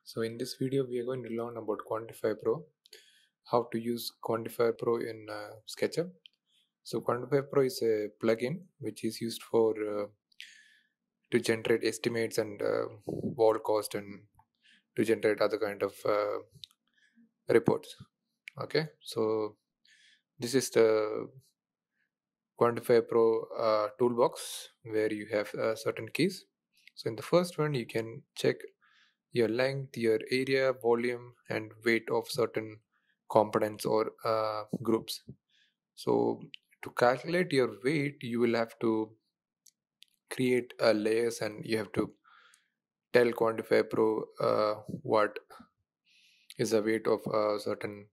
So in this video we are going to learn about Quantifier Pro, how to use Quantifier Pro in SketchUp. So Quantifier Pro is a plugin which is used for to generate estimates and wall cost and to generate other kind of reports. Okay, so this is the Quantifier Pro toolbox where you have certain keys. So in the first one you can check your length, your area, volume, and weight of certain components or groups. So to calculate your weight, you will have to create layers, and you have to tell Quantifier Pro what is the weight of certain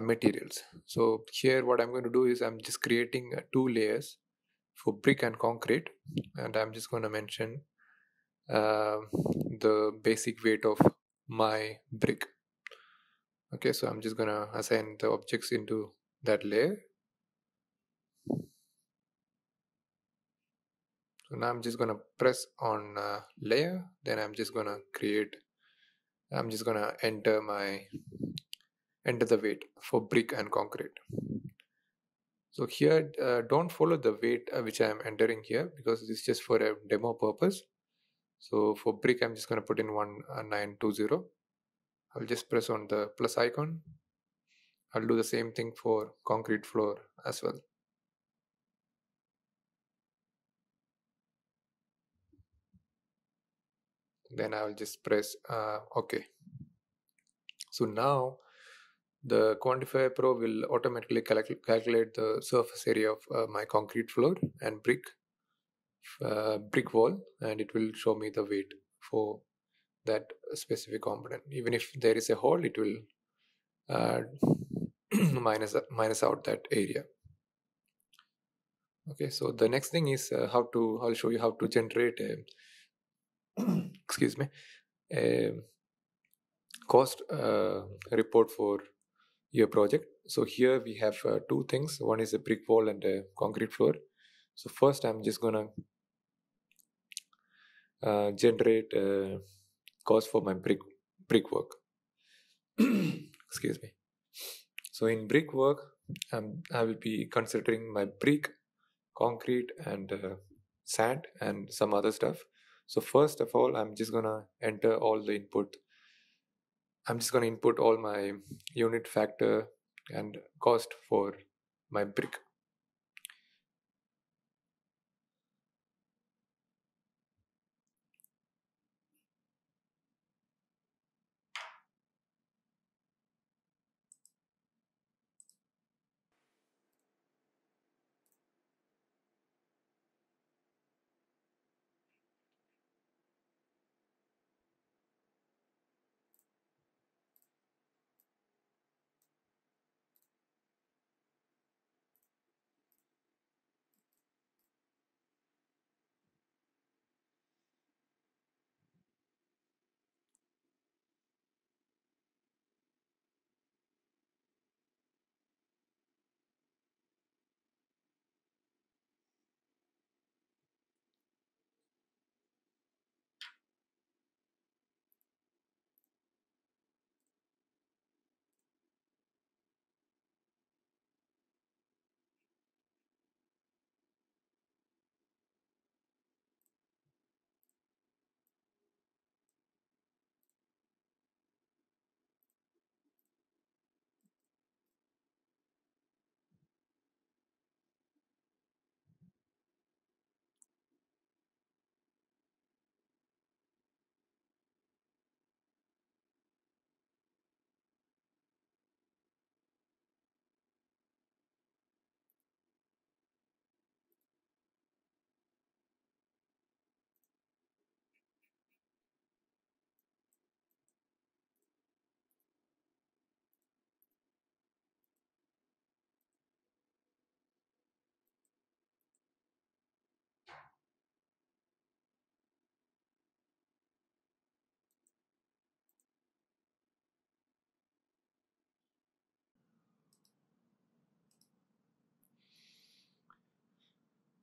materials. So here what I'm going to do is I'm just creating two layers for brick and concrete, and I'm just going to mention the basic weight of my brick. Okay, so I'm just gonna assign the objects into that layer. So now I'm just gonna press on layer, then I'm just gonna enter the weight for brick and concrete. So here don't follow the weight which I am entering here, because this is just for a demo purpose. So for brick I'm just gonna put in 1920. I'll just press on the plus icon. I'll do the same thing for concrete floor as well. Then I will just press OK. So now the Quantifier Pro will automatically calculate the surface area of my concrete floor and brick wall, and it will show me the weight for that specific component. Even if there is a hole, it will minus out that area. Okay, so the next thing is I'll show you how to generate a excuse me, a cost report for your project. So here we have two things. One is a brick wall and a concrete floor. So first I'm just gonna generate cost for my brickwork. Excuse me. So in brickwork, I will be considering my brick, concrete, and sand and some other stuff. So first of all, I'm just gonna enter all the input. I'm just gonna input all my unit factor and cost for my brick.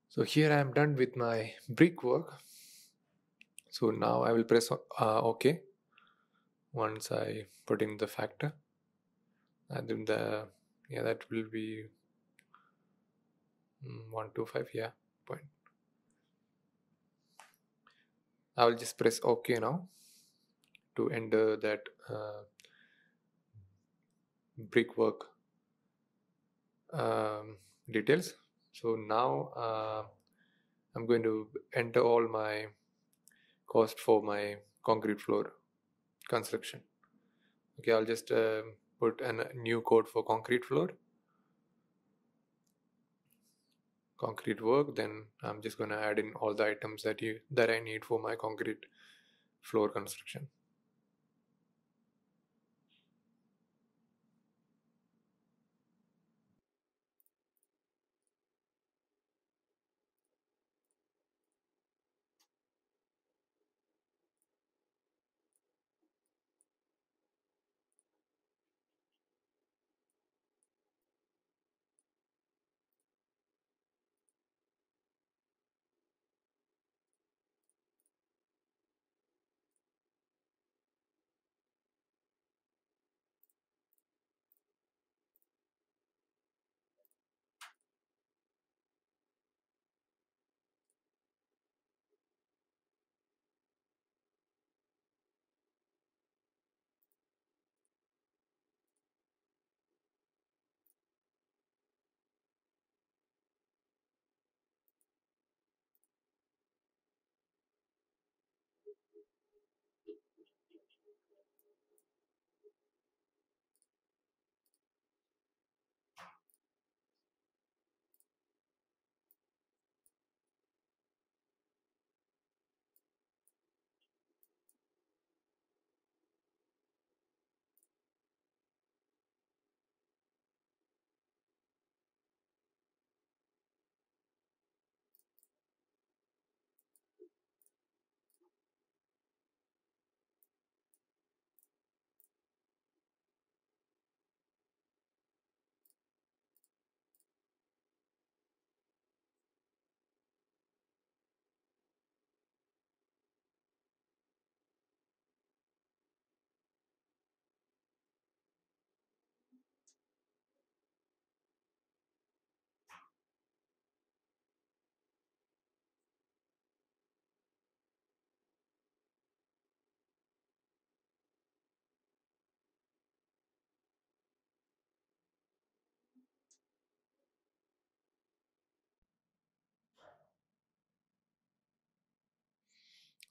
So here I am done with my brickwork. So now I will press OK. once I put in the factor, and then that will be 125, yeah, point. I will just press OK now to enter that brickwork details. So now I'm going to enter all my cost for my concrete floor construction. Okay, I'll just put a new code for concrete floor, concrete work. Then I'm just going to add in all the items that I need for my concrete floor construction.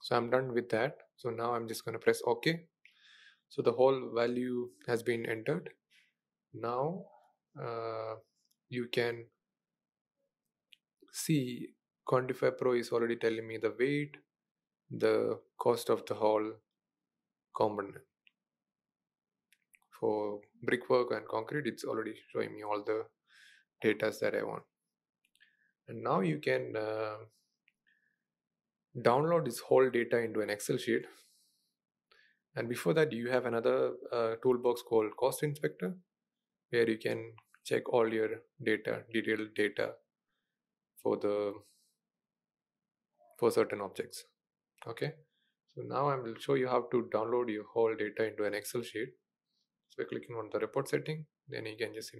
So I'm done with that. So now I'm just going to press OK. So the whole value has been entered. Now you can see Quantifier Pro is already telling me the weight, the cost of the whole component. For brickwork and concrete, it's already showing me all the data that I want. And now you can download this whole data into an Excel sheet. And before that, you have another toolbox called Cost Inspector, where you can check all your data, detailed data for certain objects. Okay, so now I will show you how to download your whole data into an Excel sheet. So by clicking on the report setting, then you can just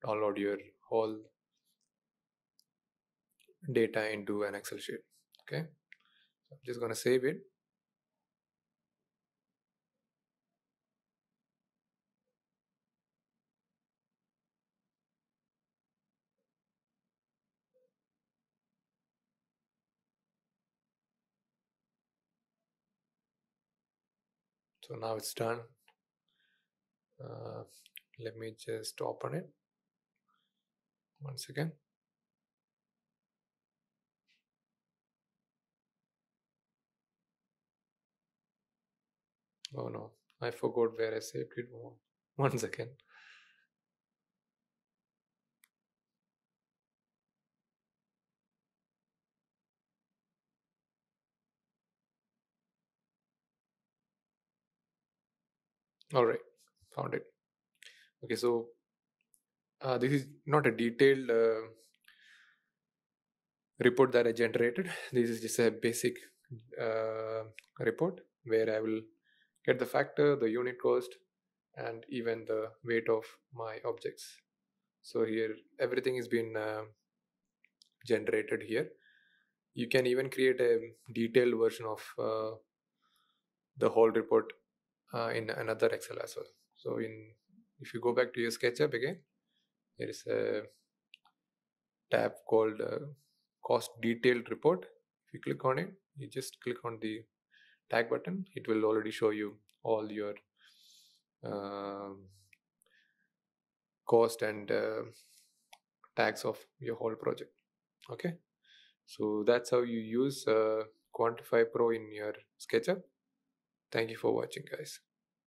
download your whole data into an Excel sheet. Okay, so I'm just going to save it. So now it's done. Let me just open it once again. Oh no, I forgot where I saved it. Once again. All right, found it. Okay, so this is not a detailed report that I generated. This is just a basic report where I will get the factor, the unit cost, and even the weight of my objects. So here everything is been generated here. You can even create a detailed version of the whole report in another Excel as well. So if you go back to your SketchUp again, there is a tab called cost detailed report. If you click on it, you just click on the tag button, it will already show you all your cost and tags of your whole project. Okay, so that's how you use Quantifier Pro in your SketchUp. Thank you for watching, guys.